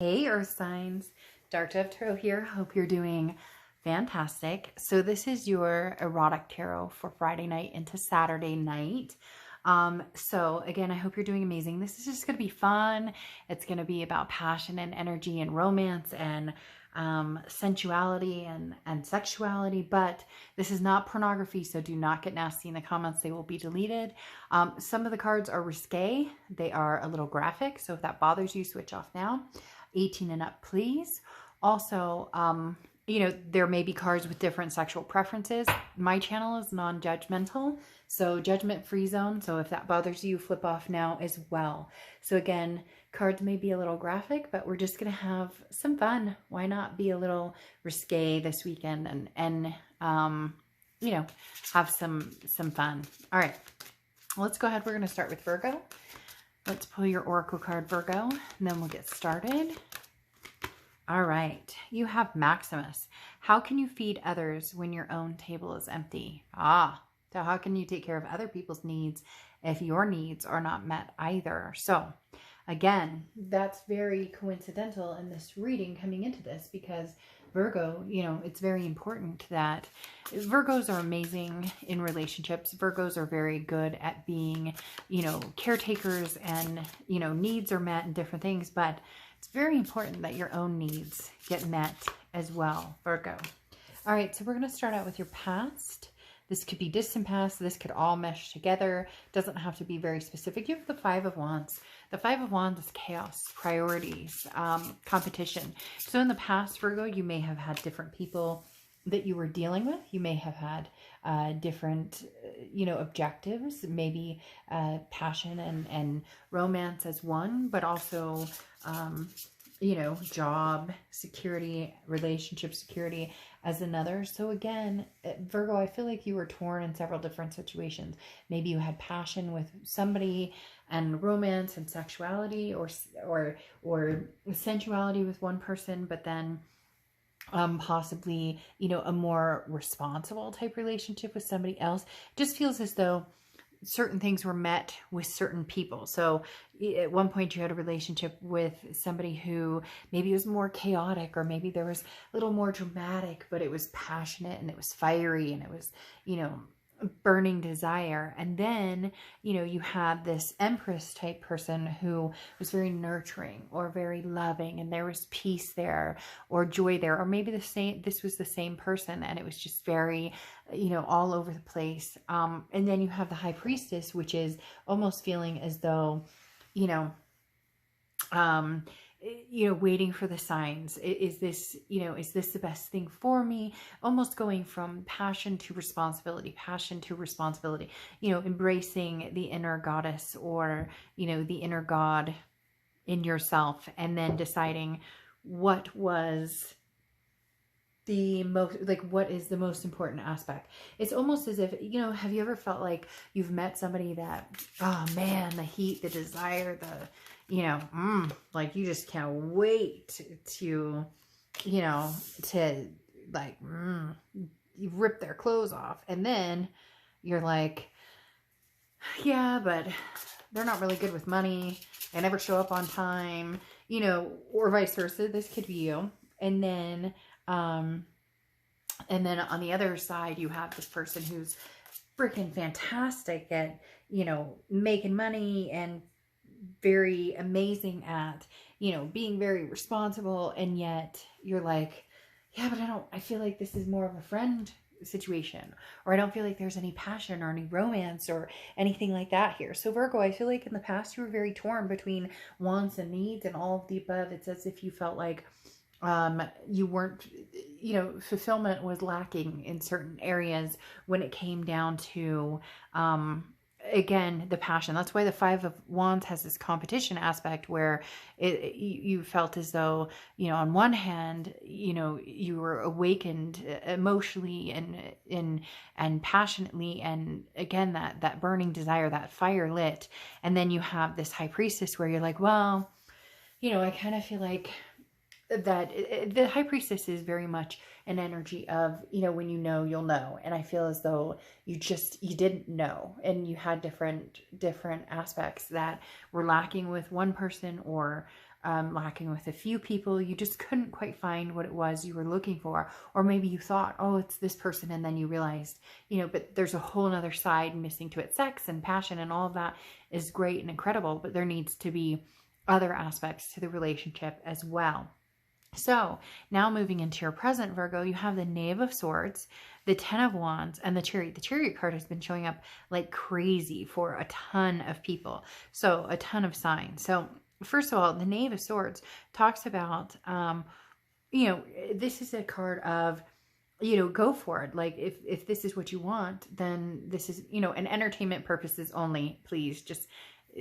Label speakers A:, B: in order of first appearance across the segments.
A: Hey Earth signs, Dark Dove Tarot here. Hope you're doing fantastic. So this is your erotic tarot for Friday night into Saturday night. So again, I hope you're doing amazing. This is just going to be fun. It's going to be about passion and energy and romance and sensuality and sexuality, but this is not pornography, so do not get nasty in the comments. They will be deleted. Some of the cards are risque. They are a little graphic, so if that bothers you, switch off now. 18 and up, please. Also, there may be cards with different sexual preferences. My channel is non-judgmental, so judgment-free zone. So if that bothers you, flip off now as well. So again, cards may be a little graphic, but we're just going to have some fun. Why not be a little risque this weekend and have some fun. All right, let's go ahead. We're going to start with Virgo. Let's pull your Oracle card, Virgo, and then we'll get started. All right, you have Maximus. How can you feed others when your own table is empty? So how can you take care of other people's needs if your needs are not met either? So again, that's very coincidental in this reading coming into this, because Virgo, it's very important that Virgos are amazing in relationships. Virgos are very good at being, caretakers, and, needs are met and different things, but it's very important that your own needs get met as well, Virgo. All right, so we're going to start out with your past. This could be distant past. This could all mesh together. Doesn't have to be very specific. You have the Five of Wands. The Five of Wands is chaos, priorities, competition. So in the past, Virgo, you may have had different people that you were dealing with. You may have had different, objectives, maybe passion and romance as one, but also, job security, relationship security as another. So again, Virgo, I feel like you were torn in several different situations. Maybe you had passion with somebody and romance and sexuality, or sensuality with one person, but then possibly, a more responsible type relationship with somebody else. Just feels as though certain things were met with certain people. So at one point you had a relationship with somebody who maybe was more chaotic, or maybe there was a little more dramatic, but it was passionate and it was fiery and it was, burning desire. And then, you had this Empress type person who was very nurturing or very loving, and there was peace there or joy there, or maybe this was the same person and it was just very, all over the place. And then you have the High Priestess, which is almost feeling as though, waiting for the signs. Is this the best thing for me? Almost going from passion to responsibility, embracing the inner goddess, or, the inner god in yourself, and then deciding what was the most, what is the most important aspect. It's almost as if, have you ever felt like you've met somebody that, oh man, the heat, the desire, the, you just can't wait to, you rip their clothes off, and then you're like, yeah, but they're not really good with money. They never show up on time, or vice versa. This could be you. And then on the other side, you have this person who's freaking fantastic at, making money and very amazing at, being very responsible. And yet you're like, yeah, but I feel like this is more of a friend situation, or I don't feel like there's any passion or any romance or anything like that here. So Virgo, I feel like in the past you were very torn between wants and needs and all of the above. It's as if you felt like you weren't, fulfillment was lacking in certain areas when it came down to, again, the passion. That's why the Five of Wands has this competition aspect where you felt as though, on one hand, you were awakened emotionally and passionately, and again, that burning desire, that fire lit. And then you have this High Priestess where you're like, well, I kind of feel like that the High Priestess is very much an energy of, when you know, you'll know. And I feel as though you didn't know, and you had different aspects that were lacking with one person, or lacking with a few people. You just couldn't quite find what it was you were looking for. Or maybe you thought, oh, it's this person. And then you realized, but there's a whole other side missing to it. Sex and passion and all of that is great and incredible, but there needs to be other aspects to the relationship as well. So now moving into your present, Virgo, you have the Knave of Swords, the Ten of Wands, and the Chariot. The Chariot card has been showing up like crazy for a ton of people. So a ton of signs. So first of all, the Knave of Swords talks about, this is a card of, go for it. Like if this is what you want, then this is, and entertainment purposes only, please just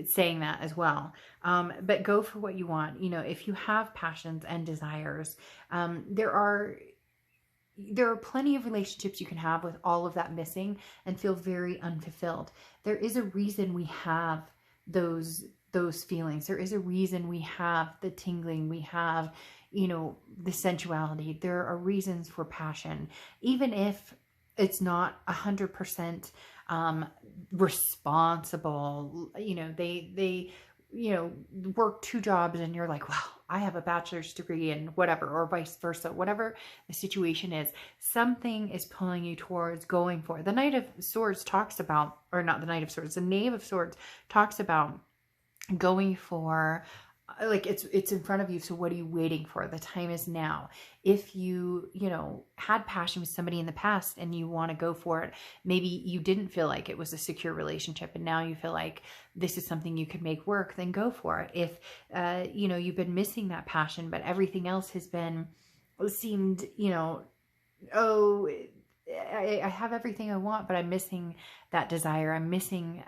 A: saying that as well. But go for what you want. If you have passions and desires, there are plenty of relationships you can have with all of that missing and feel very unfulfilled. There is a reason we have those feelings. There is a reason we have the tingling, we have, the sensuality. There are reasons for passion, even if it's not 100% responsible. They work 2 jobs and you're like, well, I have a bachelor's degree and whatever, or vice versa, whatever the situation is, something is pulling you towards going for it. The Knight of Swords talks about, or not the Knight of Swords, the Knave of Swords talks about going for, like, it's in front of you. So what are you waiting for? The time is now. If you, had passion with somebody in the past and you want to go for it, maybe you didn't feel like it was a secure relationship and now you feel like this is something you could make work, then go for it. If, you've been missing that passion, but everything else has seemed, I have everything I want, but I'm missing that desire. I'm missing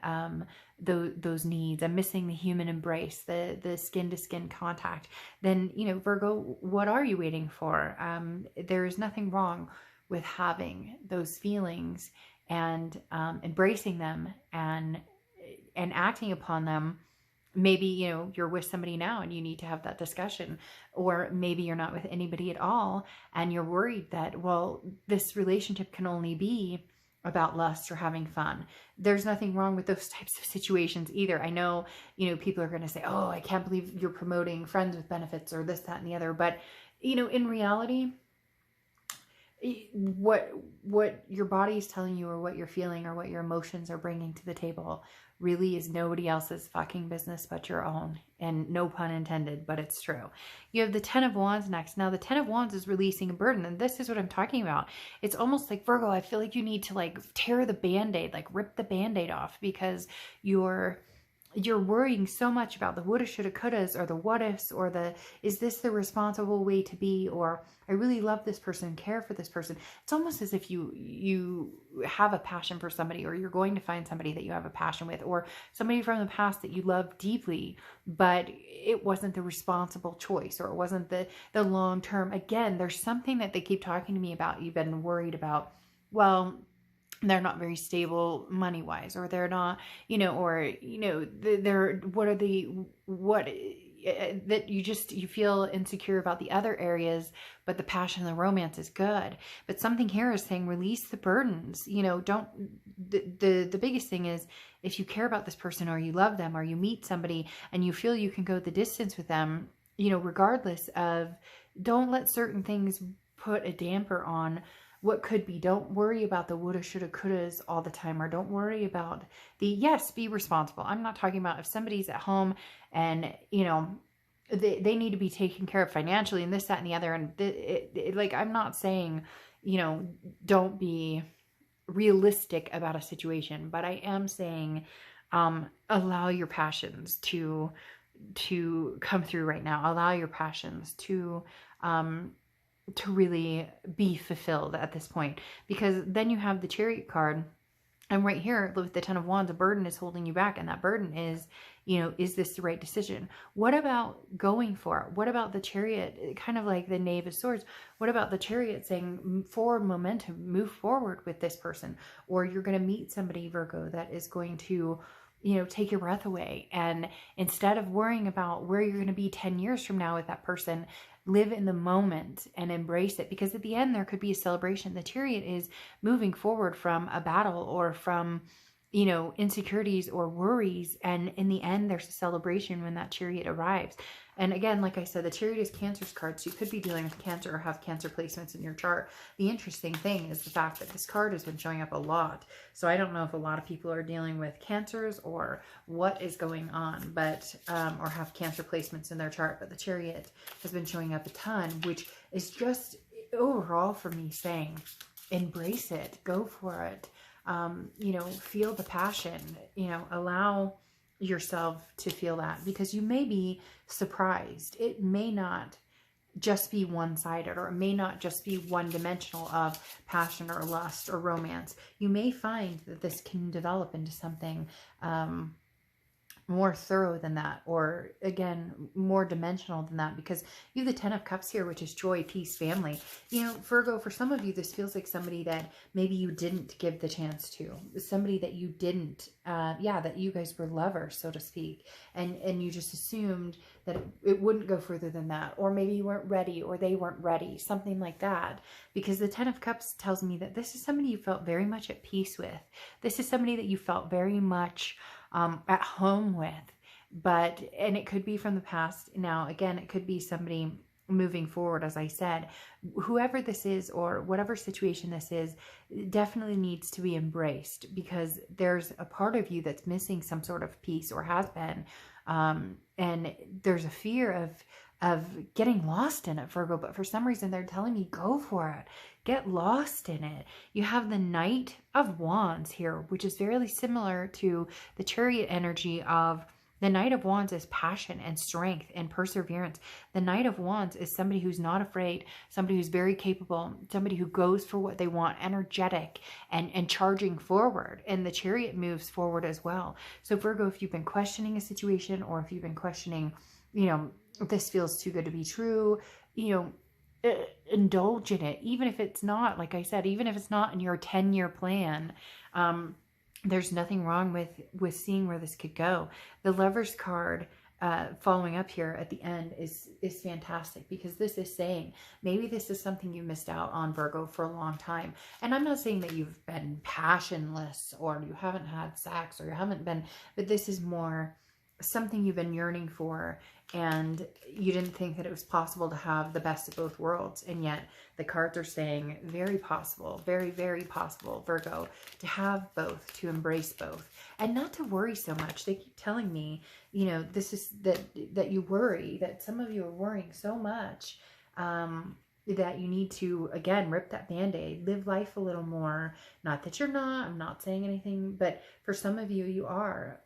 A: those needs. I'm missing the human embrace, the skin to skin contact. Then, Virgo, what are you waiting for? There is nothing wrong with having those feelings and embracing them and acting upon them. Maybe, you're with somebody now and you need to have that discussion, or maybe you're not with anybody at all and you're worried that, well, this relationship can only be about lust or having fun. There's nothing wrong with those types of situations either. I know, people are going to say, oh, I can't believe you're promoting friends with benefits or this, that, and the other. But, in reality, what your body is telling you or what you're feeling or what your emotions are bringing to the table really is nobody else's fucking business but your own. And no pun intended, but it's true. You have the Ten of Wands next. Now the Ten of Wands is releasing a burden, and this is what I'm talking about. It's almost like, Virgo, I feel like you need to tear the Band-Aid, rip the Band-Aid off, because you're worrying so much about the woulda, shoulda, couldas, or the what ifs, or is this the responsible way to be, or I really love this person, care for this person. It's almost as if you have a passion for somebody, or you're going to find somebody that you have a passion with, or somebody from the past that you love deeply, but it wasn't the responsible choice, or it wasn't the long term. Again, there's something that they keep talking to me about. You've been worried about, well, they're not very stable money wise, or they're not, they're, that you feel insecure about the other areas, but the passion and the romance is good. But something here is saying, release the burdens. Don't, the biggest thing is, if you care about this person, or you love them, or you meet somebody and you feel you can go the distance with them, regardless of, don't let certain things put a damper on what could be. Don't worry about the woulda, shoulda, couldas all the time, or don't worry about yes, be responsible. I'm not talking about if somebody's at home and, they need to be taken care of financially and this, that, and the other. And I'm not saying, don't be realistic about a situation, but I am saying, allow your passions to come through right now. Allow your passions to really be fulfilled at this point, because then you have the Chariot card, and right here with the Ten of Wands, a burden is holding you back, and that burden is, is this the right decision? What about going for it? What about the Chariot, kind of like the Knave of Swords? What about the Chariot saying forward momentum, move forward with this person? Or you're going to meet somebody, Virgo, that is going to, take your breath away, and instead of worrying about where you're going to be 10 years from now with that person, live in the moment and embrace it, because at the end there could be a celebration. The Chariot is moving forward from a battle, or from, insecurities or worries, and in the end there's a celebration when that Chariot arrives. And again, like I said, the Chariot is Cancer's card, so you could be dealing with Cancer or have Cancer placements in your chart. The interesting thing is the fact that this card has been showing up a lot. So I don't know if a lot of people are dealing with Cancers or what is going on, but or have Cancer placements in their chart. But the Chariot has been showing up a ton, which is just overall for me saying, embrace it, go for it. You know, feel the passion, you know, allow yourself to feel that, because you may be surprised. It may not just be one-sided, or it may not just be one-dimensional of passion or lust or romance. You may find that this can develop into something more thorough than that, or again, more dimensional than that, because you have the 10 of Cups here, which is joy, peace, family. You know, Virgo, for some of you, this feels like somebody that maybe you didn't give the chance to, somebody that you didn't, that you guys were lovers, so to speak, and you just assumed that it wouldn't go further than that, or maybe you weren't ready, or they weren't ready, something like that, because the 10 of Cups tells me that this is somebody you felt very much at peace with. This is somebody that you felt very much at home with, and it could be from the past. Now, again, it could be somebody moving forward, as I said. Whoever this is, or whatever situation this is, definitely needs to be embraced, because there's a part of you that's missing some sort of peace, or has been, and there's a fear of getting lost in it, Virgo, but for some reason they're telling me go for it. Get lost in it. You have the Knight of Wands here, which is very similar to the Chariot energy of the Knight of Wands is passion and strength and perseverance. The Knight of Wands is somebody who's not afraid, somebody who's very capable, somebody who goes for what they want, energetic and charging forward. And the Chariot moves forward as well. So Virgo, if you've been questioning a situation, or if you've been questioning, you know, this feels too good to be true, you know, indulge in it, even if it's not, like I said, even if it's not in your 10-year plan. There's nothing wrong with seeing where this could go. The Lovers card following up here at the end is fantastic, because this is saying maybe this is something you missed out on, Virgo, for a long time. And I'm not saying that you've been passionless, or you haven't had sex, or you haven't been, but this is more something you've been yearning for, and you didn't think that it was possible to have the best of both worlds. And yet the cards are saying very possible, very, very possible, Virgo, to have both, to embrace both, and not to worry so much. They keep telling me, you know, this is that you worry, that some of you are worrying so much, that you need to, again, rip that Band-Aid, live life a little more. Not that you're not, I'm not saying anything, but for some of you, you are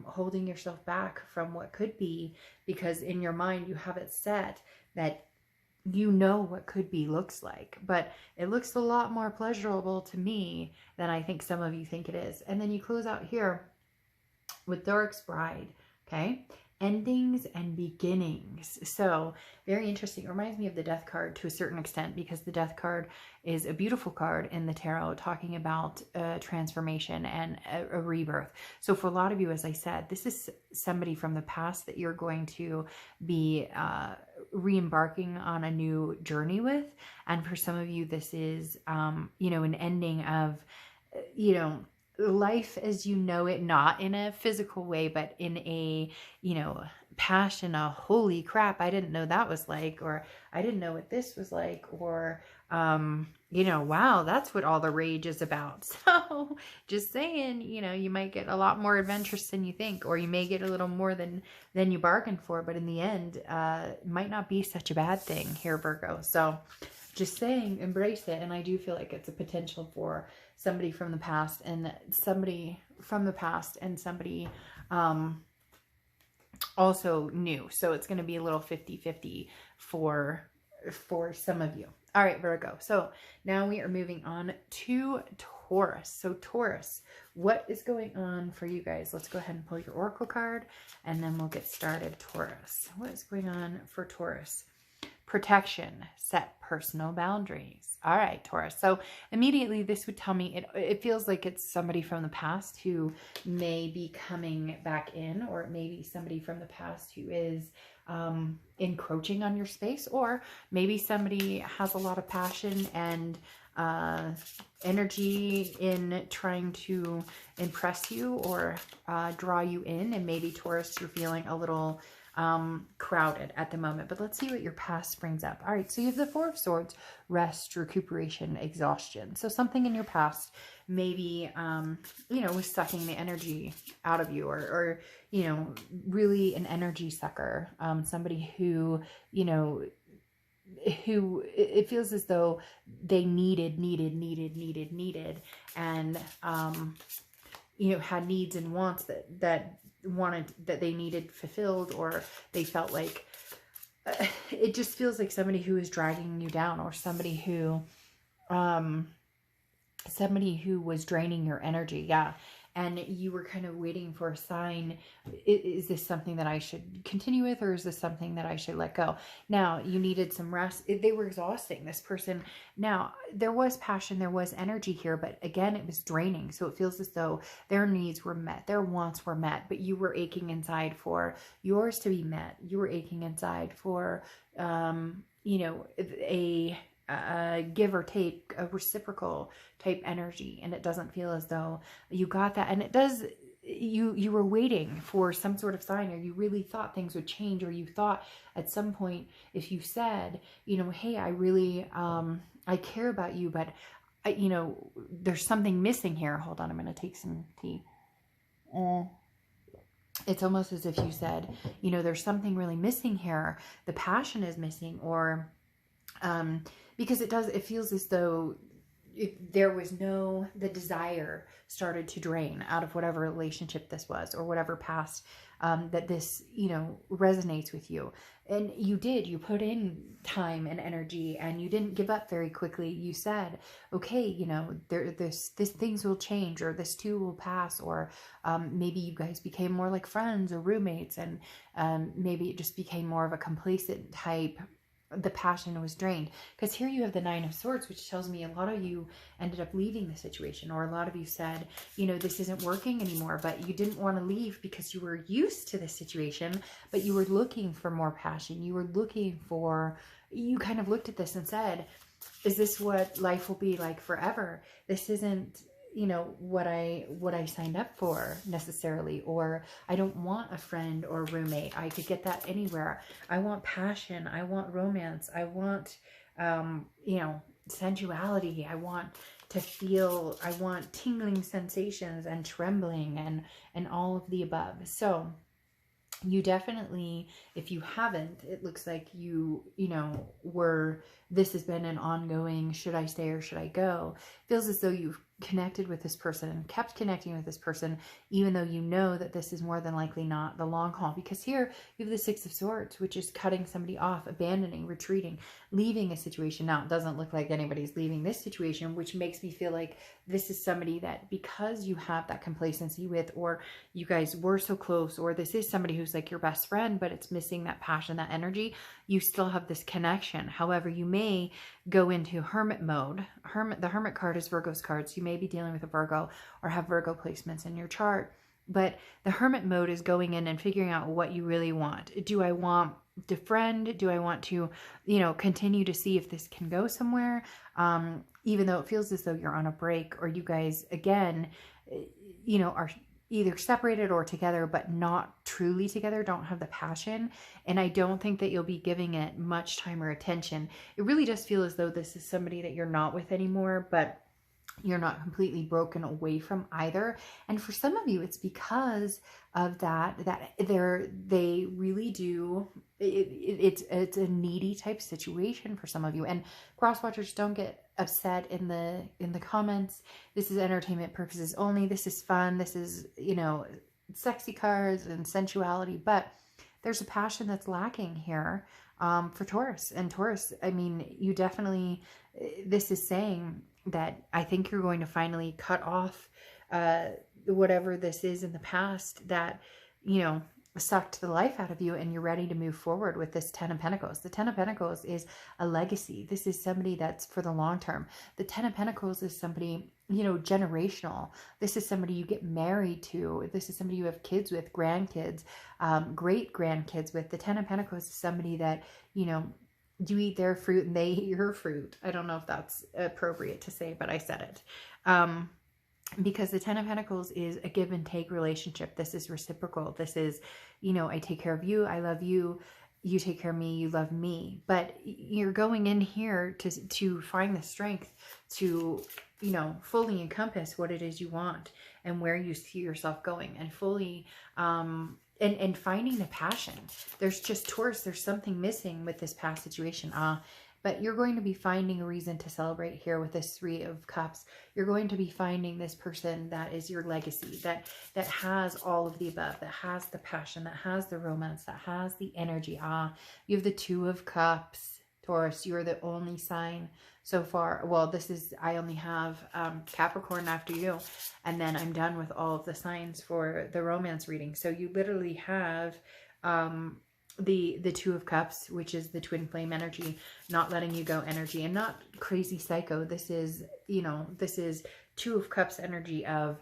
A: holding yourself back from what could be, because in your mind, you have it set that you know what could be looks like, but it looks a lot more pleasurable to me than I think some of you think it is. And then you close out here with Doric's Bride, okay? Endings and beginnings. So very interesting. It reminds me of the Death card to a certain extent, because the Death card is a beautiful card in the tarot, talking about transformation and a rebirth. So for a lot of you, as I said, this is somebody from the past that you're going to be re-embarking on a new journey with. And for some of you, this is, you know, an ending of, you know, life as you know it, not in a physical way, but in a, you know, passion, a holy crap, I didn't know that was like, or I didn't know what this was like, or, you know, wow, that's what all the rage is about. So just saying, you know, you might get a lot more adventurous than you think, or you may get a little more than you bargained for, but in the end, it might not be such a bad thing here, Virgo. So just saying, embrace it. And I do feel like it's a potential for somebody from the past, and somebody from the past, and somebody also new. So it's going to be a little 50-50 for some of you. All right, Virgo. So now we are moving on to Taurus. So Taurus, what is going on for you guys? Let's go ahead and pull your Oracle card, and then we'll get started. Taurus, what is going on for Taurus? Protection, set personal boundaries. All right, Taurus. So immediately this would tell me, it feels like it's somebody from the past who may be coming back in, or it may be somebody from the past who is encroaching on your space, or maybe somebody has a lot of passion and energy in trying to impress you or draw you in. And maybe Taurus, you're feeling a little crowded at the moment. But let's see what your past brings up. All right, so you have the Four of Swords, rest, recuperation, exhaustion. So something in your past maybe, you know, was sucking the energy out of you, or you know, really an energy sucker. Somebody who, you know, who it feels as though they needed, and, you know, had needs and wants that they needed fulfilled, or they felt like, it just feels like somebody who is dragging you down, or somebody who was draining your energy. Yeah. And you were kind of waiting for a sign. Is this something that I should continue with, or is this something that I should let go? Now, you needed some rest. They were exhausting, this person. Now, there was passion, there was energy here, but again, it was draining. So it feels as though their needs were met, their wants were met, but you were aching inside for yours to be met. You were aching inside for, you know, a give or take, a reciprocal type energy, and it doesn't feel as though you got that. And it does, you were waiting for some sort of sign, or you really thought things would change, or you thought at some point, if you said, you know, hey, I really I care about you, but you know, there's something missing here. Hold on, I'm going to take some tea. It's almost as if you said, you know, there's something really missing here, the passion is missing, or because it feels as though there was the desire started to drain out of whatever relationship this was, or whatever past, that this, you know, resonates with you. And you put in time and energy, and you didn't give up very quickly. You said, okay, you know, this things will change, or this too will pass, or maybe you guys became more like friends or roommates, and maybe it just became more of a complacent type. The passion was drained, because here you have the Nine of Swords, which tells me a lot of you ended up leaving the situation, or a lot of you said, you know, this isn't working anymore, but you didn't want to leave because you were used to the situation, but you were looking for more passion. You were looking for, you kind of looked at this and said, is this what life will be like forever? This isn't, you know, what I signed up for necessarily, or I don't want a friend or roommate. I could get that anywhere. I want passion. I want romance. I want, you know, sensuality. I want to feel, I want tingling sensations and trembling and all of the above. So you definitely, if you haven't, it looks like you know, this has been an ongoing, should I stay or should I go? Feels as though you've connected with this person and kept connecting with this person, even though you know that this is more than likely not the long haul. Because here you have the Six of Swords, which is cutting somebody off, abandoning, retreating, leaving a situation. Now, it doesn't look like anybody's leaving this situation, which makes me feel like this is somebody that, because you have that complacency with, or you guys were so close, or this is somebody who's like your best friend, but it's missing that passion, that energy, you still have this connection. However, you may go into hermit mode. The Hermit card is Virgo's card, so you may be dealing with a Virgo or have Virgo placements in your chart. But the hermit mode is going in and figuring out what you really want. Do I want to friend? Do I want to, you know, continue to see if this can go somewhere? Even though it feels as though you're on a break, or you guys, again, you know, are either separated or together, but not truly together, don't have the passion. And I don't think that you'll be giving it much time or attention. It really does feel as though this is somebody that you're not with anymore, but you're not completely broken away from either. And for some of you, it's because of that they really do, it's a needy type situation for some of you. And cross watchers, don't get upset in the comments. This is entertainment purposes only. This is fun. This is, you know, sexy cards and sensuality, but there's a passion that's lacking here for Taurus. And Taurus, I mean, you definitely, this is saying that I think you're going to finally cut off whatever this is in the past that, you know, sucked the life out of you, and you're ready to move forward with this Ten of Pentacles. The Ten of Pentacles is a legacy. This is somebody that's for the long term. The Ten of Pentacles is somebody, you know, generational. This is somebody you get married to. This is somebody you have kids with, grandkids, great grandkids with. The Ten of Pentacles is somebody that, you know, you eat their fruit and they eat your fruit. I don't know if that's appropriate to say, but I said it. because the Ten of Pentacles is a give and take relationship. This is reciprocal. This is, you know, I take care of you, I love you, you take care of me, you love me. But you're going in here to find the strength to, you know, fully encompass what it is you want and where you see yourself going, and fully and finding the passion. There's just, Taurus, there's something missing with this past situation. But you're going to be finding a reason to celebrate here with this Three of Cups. You're going to be finding this person that is your legacy, that has all of the above, that has the passion, that has the romance, that has the energy. You have the Two of Cups, Taurus. You're the only sign so far. Well, this is, I only have Capricorn after you, and then I'm done with all of the signs for the romance reading. So you literally have the Two of Cups, which is the twin flame energy, not letting you go energy, and not crazy psycho. This is, you know, this is Two of Cups energy of,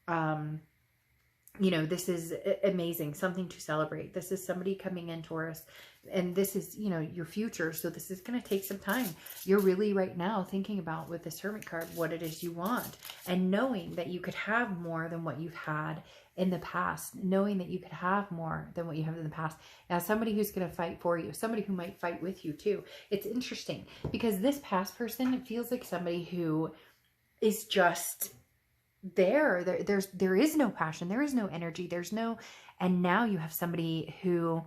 A: you know, this is amazing, something to celebrate. This is somebody coming in, Taurus, and this is, you know, your future. So this is going to take some time. You're really right now thinking about, with this Hermit card, what it is you want, and knowing that you could have more than what you've had in the past, knowing that you could have more than what you have in the past. Now, somebody who's going to fight for you, somebody who might fight with you too. It's interesting because this past person, it feels like somebody who is just there is no passion, there is no energy, there's no, and now you have somebody who,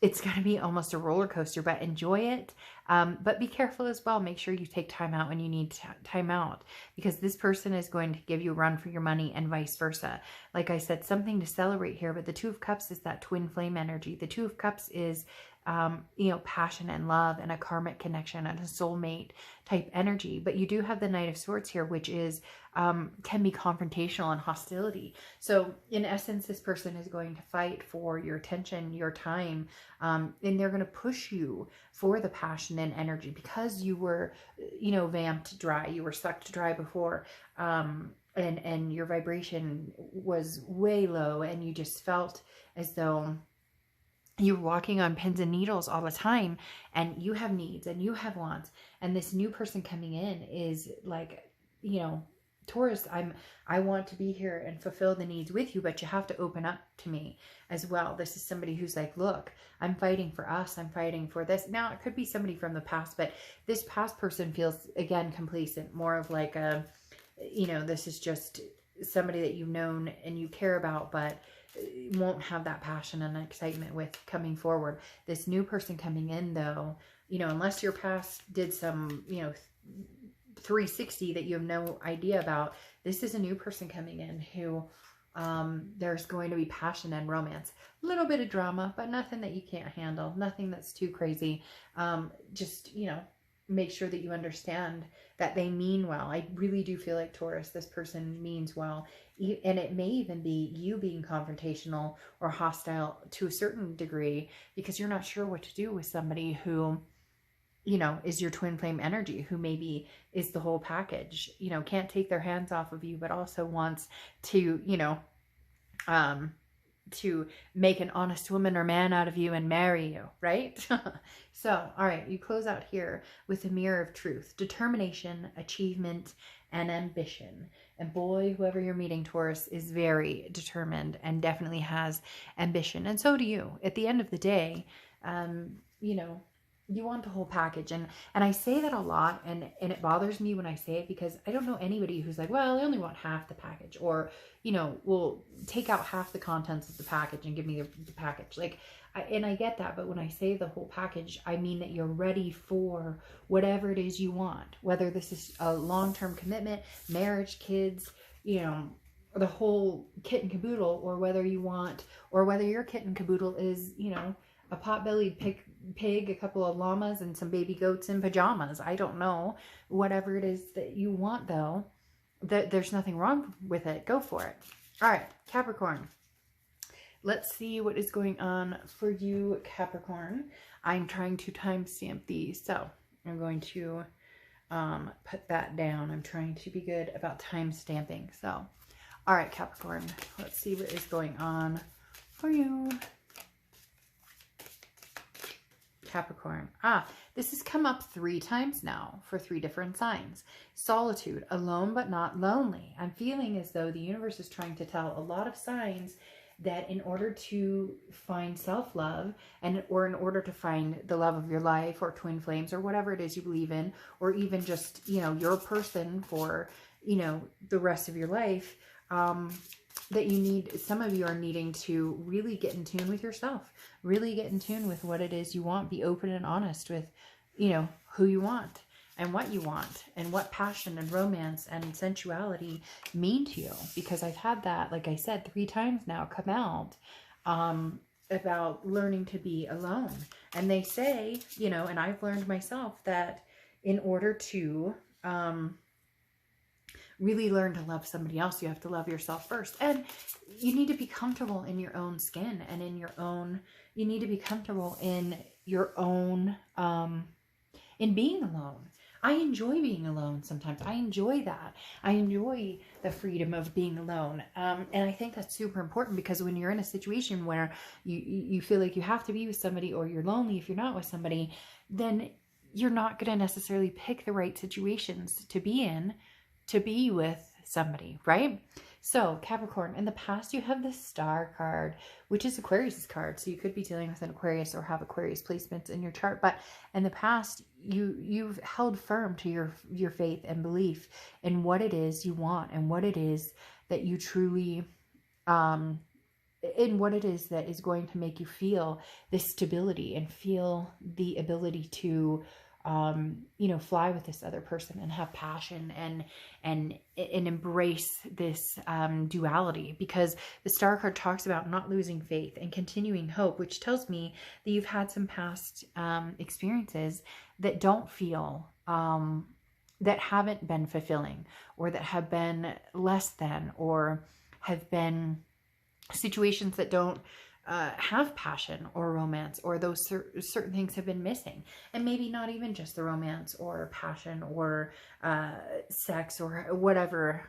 A: it's going to be almost a roller coaster, but enjoy it. But be careful as well. Make sure you take time out when you need time out, because this person is going to give you a run for your money, and vice versa. Like I said, something to celebrate here, but the Two of Cups is that twin flame energy. The Two of Cups is, you know, passion and love and a karmic connection and a soulmate type energy. But you do have the Knight of Swords here, which is, can be confrontational and hostility. So in essence, this person is going to fight for your attention, your time, and they're going to push you for the passion and energy, because you were, you know, vamped dry, you were sucked dry before, and your vibration was way low, and you just felt as though you're walking on pins and needles all the time, and you have needs and you have wants. And this new person coming in is like, you know, Taurus, I want to be here and fulfill the needs with you, but you have to open up to me as well. This is somebody who's like, look, I'm fighting for us. I'm fighting for this. Now, it could be somebody from the past, but this past person feels, again, complacent, more of like a, you know, this is just somebody that you've known and you care about, but won't have that passion and excitement with coming forward. This new person coming in, though, you know, unless your past did some, you know, 360 that you have no idea about, this is a new person coming in who, there's going to be passion and romance, a little bit of drama, but nothing that you can't handle, nothing that's too crazy. Just, you know, make sure that you understand that they mean well. I really do feel like, Taurus, this person means well. And it may even be you being confrontational or hostile to a certain degree, because you're not sure what to do with somebody who, you know, is your twin flame energy, who maybe is the whole package, you know, can't take their hands off of you, but also wants to, you know, to make an honest woman or man out of you and marry you, right? So, all right, you close out here with the Mirror of Truth, determination, achievement, and ambition. And boy, whoever you're meeting, Taurus, is very determined and definitely has ambition. And so do you. At the end of the day, you know, you want the whole package. And I say that a lot, and it bothers me when I say it, because I don't know anybody who's like, well, I only want half the package, or, you know, will take out half the contents of the package and give me the package. Like, I get that, but when I say the whole package, I mean that you're ready for whatever it is you want, whether this is a long-term commitment, marriage, kids, you know, the whole kit and caboodle, or whether you want, or whether your kit and caboodle is, you know, a pot-bellied pig, a couple of llamas, and some baby goats in pajamas. I don't know. Whatever it is that you want, though, there's nothing wrong with it. Go for it. All right, Capricorn. Let's see what is going on for you, Capricorn. I'm trying to timestamp these, so I'm going to put that down. I'm trying to be good about timestamping. So, all right, Capricorn. Let's see what is going on for you. Capricorn. This has come up 3 times now for 3 different signs. Solitude, alone but not lonely. I'm feeling as though the universe is trying to tell a lot of signs that in order to find self-love or in order to find the love of your life or twin flames or whatever it is you believe in, or even just, you know, your person for, you know, the rest of your life, that you need, some of you are needing to really get in tune with yourself, really get in tune with what it is you want, be open and honest with, you know, who you want and what you want and what passion and romance and sensuality mean to you. Because I've had that, like I said, 3 times now come out about learning to be alone. And they say, you know, and I've learned myself that in order to really learn to love somebody else, you have to love yourself first. And you need to be comfortable in your own skin and in your own, you need to be comfortable in your own, in being alone. I enjoy being alone sometimes. I enjoy that. I enjoy the freedom of being alone. And I think that's super important, because when you're in a situation where you feel like you have to be with somebody, or you're lonely if you're not with somebody, then you're not going to necessarily pick the right situations to be in, to be with somebody, right? So Capricorn, in the past, you have the Star card, which is Aquarius's card. So you could be dealing with an Aquarius or have Aquarius placements in your chart. But in the past, you've held firm to your faith and belief in what it is you want and what it is that you truly, in what it is that is going to make you feel this stability and feel the ability to, you know, fly with this other person and have passion and embrace this duality, because the Star card talks about not losing faith and continuing hope, which tells me that you've had some past experiences that don't feel, that haven't been fulfilling, or that have been less than, or have been situations that don't have passion or romance, or those certain things have been missing. And maybe not even just the romance or passion or sex or whatever,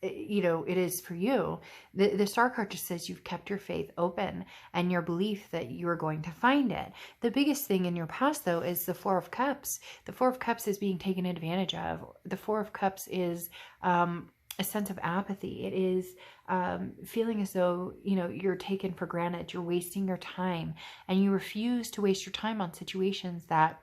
A: you know, it is for you. The Star card just says you've kept your faith open and your belief that you're going to find it. The biggest thing in your past, though, is the 4 of Cups. The 4 of Cups is being taken advantage of. The 4 of Cups is a sense of apathy. It is feeling as though, you know, you're taken for granted, you're wasting your time, and you refuse to waste your time on situations that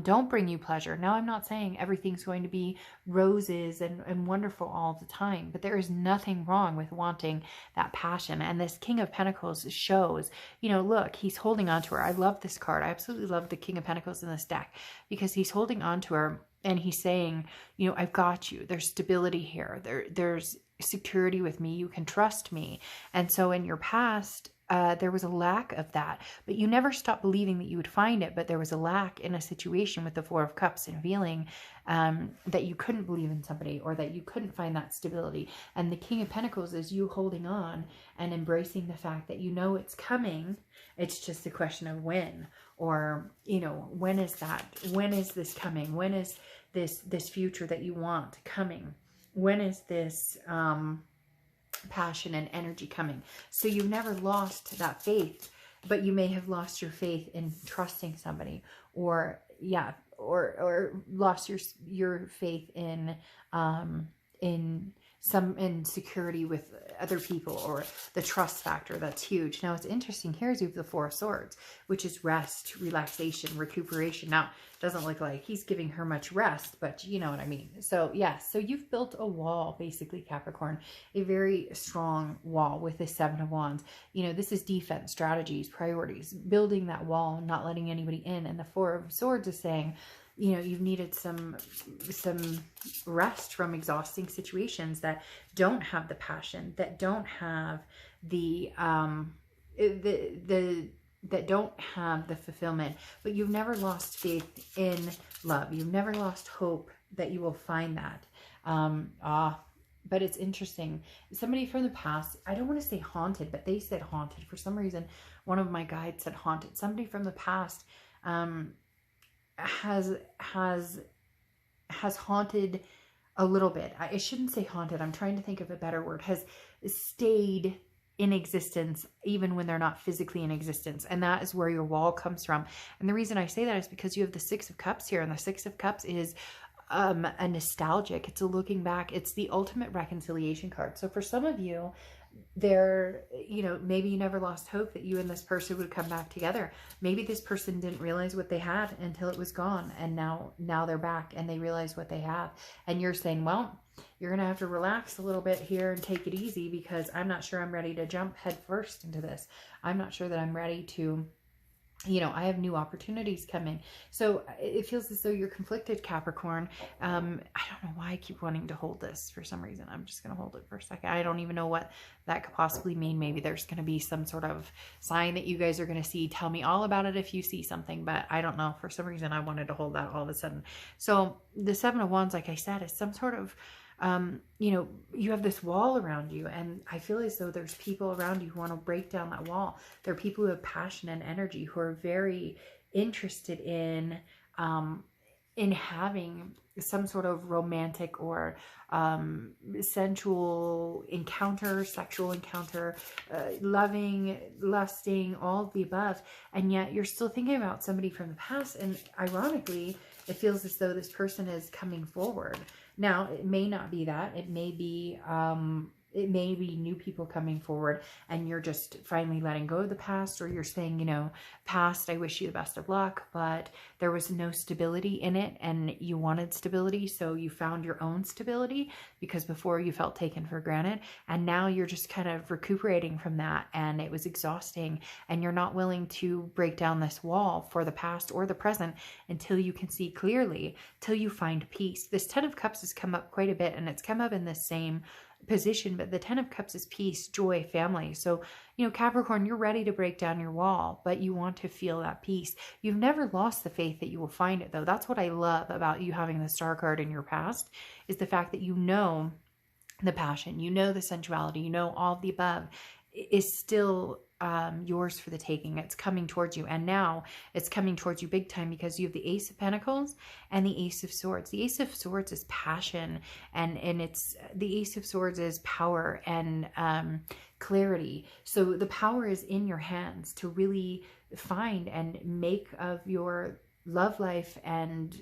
A: don't bring you pleasure. Now, I'm not saying everything's going to be roses and wonderful all the time, but there is nothing wrong with wanting that passion. And this King of Pentacles shows, you know, look, he's holding on to her. I love this card. I absolutely love the King of Pentacles in this deck, because he's holding on to her and he's saying, you know, I've got you. There's stability here. There's security with me. You can trust me. And so in your past, there was a lack of that, but you never stopped believing that you would find it. But there was a lack in a situation with the 4 of Cups, and feeling that you couldn't believe in somebody, or that you couldn't find that stability. And the King of Pentacles is you holding on and embracing the fact that you know it's coming. It's just a question of when, or, you know, when is that? When is this coming? When is this future that you want coming? When is this passion and energy coming? So you've never lost that faith, but you may have lost your faith in trusting somebody, or or lost your faith in some insecurity with other people, or the trust factor. That's huge. Now, it's interesting here is you have the 4 of Swords, which is rest, relaxation, recuperation. Now, it doesn't look like he's giving her much rest, but you know what I mean. So yes, so you've built a wall, basically, Capricorn, a very strong wall with the 7 of Wands. You know, this is defense, strategies, priorities, building that wall, not letting anybody in. And the 4 of Swords is saying, you know, you've needed some rest from exhausting situations that don't have the passion, that don't have that don't have the fulfillment. But you've never lost faith in love. You've never lost hope that you will find that. But it's interesting. Somebody from the past, I don't want to say haunted, but they said haunted. For some reason, one of my guides said haunted. Somebody from the past has haunted a little bit. I shouldn't say haunted. I'm trying to think of a better word. Has stayed in existence, even when they're not physically in existence. And that is where your wall comes from. And the reason I say that is because you have the Six of Cups here, and the Six of Cups is a nostalgic, it's a looking back, it's the ultimate reconciliation card. So for some of you, there, you know, maybe you never lost hope that you and this person would come back together. Maybe this person didn't realize what they had until it was gone, and now they're back and they realize what they have. And you're saying, well, you're gonna have to relax a little bit here and take it easy, because I'm not sure I'm ready to jump head first into this. I'm not sure that I'm ready to, you know, I have new opportunities coming. So it feels as though you're conflicted, Capricorn. I don't know why I keep wanting to hold this for some reason. I'm just going to hold it for a second. I don't even know what that could possibly mean. Maybe there's going to be some sort of sign that you guys are going to see. Tell me all about it if you see something, but I don't know. For some reason, I wanted to hold that all of a sudden. So the Seven of Wands, like I said, is some sort of you know, you have this wall around you, and I feel as though there's people around you who want to break down that wall. There are people who have passion and energy, who are very interested in having some sort of romantic or sensual encounter, sexual encounter, loving, lusting, all of the above. And yet you're still thinking about somebody from the past. And ironically, it feels as though this person is coming forward. Now, it may not be that. It may be new people coming forward, and you're just finally letting go of the past, or you're saying, you know, past, I wish you the best of luck, but there was no stability in it, and you wanted stability, so you found your own stability, because before you felt taken for granted, and now you're just kind of recuperating from that, and it was exhausting, and you're not willing to break down this wall for the past or the present until you can see clearly, till you find peace. This Ten of Cups has come up quite a bit, and it's come up in the same position, but the Ten of Cups is peace, joy, family. So, you know, Capricorn, you're ready to break down your wall, but you want to feel that peace. You've never lost the faith that you will find it, though. That's what I love about you having the Star card in your past, is the fact that you know the passion, you know the sensuality, you know all of the above is still yours for the taking. It's coming towards you, and now it's coming towards you big time, because you have the Ace of Pentacles and the Ace of Swords. The Ace of Swords is passion, and it's the Ace of Swords is power and clarity. So the power is in your hands to really find and make of your love life and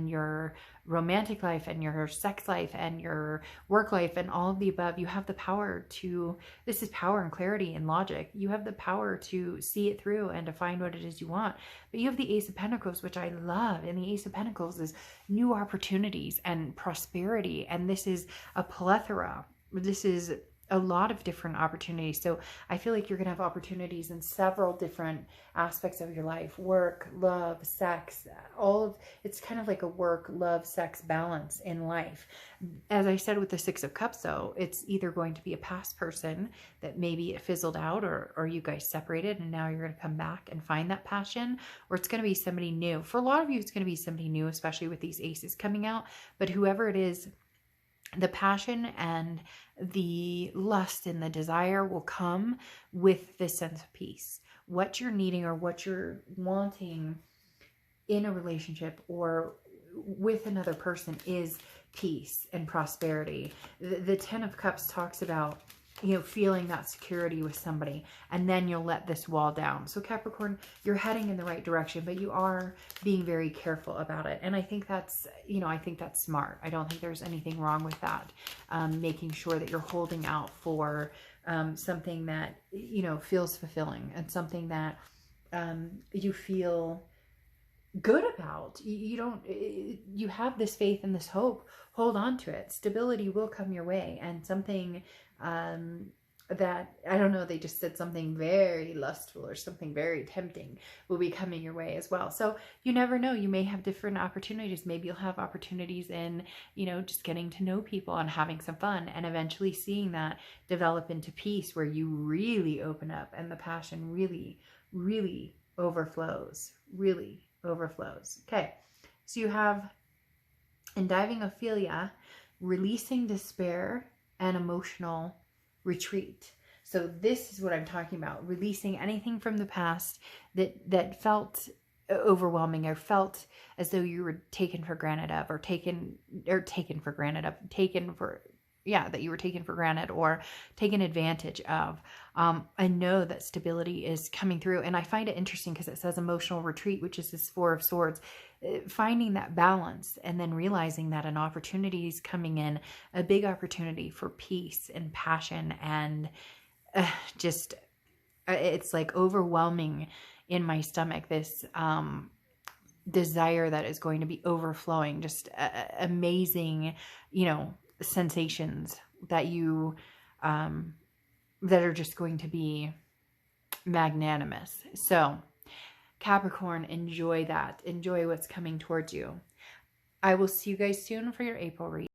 A: your romantic life and your sex life and your work life and all of the above. You have the power to, this is power and clarity and logic. You have the power to see it through and to find what it is you want. But you have the Ace of Pentacles, which I love. And the Ace of Pentacles is new opportunities and prosperity. And this is a plethora. This is a lot of different opportunities. So I feel like you're going to have opportunities in several different aspects of your life: work, love, sex, all of it's kind of like a work, love, sex balance in life. As I said with the Six of Cups, though, it's either going to be a past person that maybe it fizzled out, or you guys separated and now you're going to come back and find that passion, or it's going to be somebody new. For a lot of you, it's going to be somebody new, especially with these aces coming out. But whoever it is, the passion and the lust and the desire will come with this sense of peace. What you're needing or what you're wanting in a relationship or with another person is peace and prosperity. The Ten of Cups talks about, you know, feeling that security with somebody, and then you'll let this wall down. So Capricorn, you're heading in the right direction, but you are being very careful about it. And I think that's, you know, I think that's smart. I don't think there's anything wrong with that. Making sure that you're holding out for something that, you know, feels fulfilling and something that you feel good about. You have this faith and this hope. Hold on to it. Stability will come your way, and something that, I don't know, they just said something very lustful or something very tempting will be coming your way as well. So you never know. You may have different opportunities. Maybe you'll have opportunities in, you know, just getting to know people and having some fun, and eventually seeing that develop into peace where you really open up and the passion really, really overflows. Really overflows. Okay. So you have in Diving Ophelia, releasing despair and emotional retreat. So this is what I'm talking about, releasing anything from the past that felt overwhelming or felt as though you were taken for granted of, or taken for granted of, taken for, that you were taken for granted or taken advantage of. I know that stability is coming through, and I find it interesting because it says emotional retreat, which is this Four of Swords, finding that balance and then realizing that an opportunity is coming in, a big opportunity for peace and passion, and just it's like overwhelming in my stomach, this desire that is going to be overflowing, just amazing, you know, sensations that you that are just going to be magnanimous. So Capricorn, enjoy that. Enjoy what's coming towards you. I will see you guys soon for your April reading.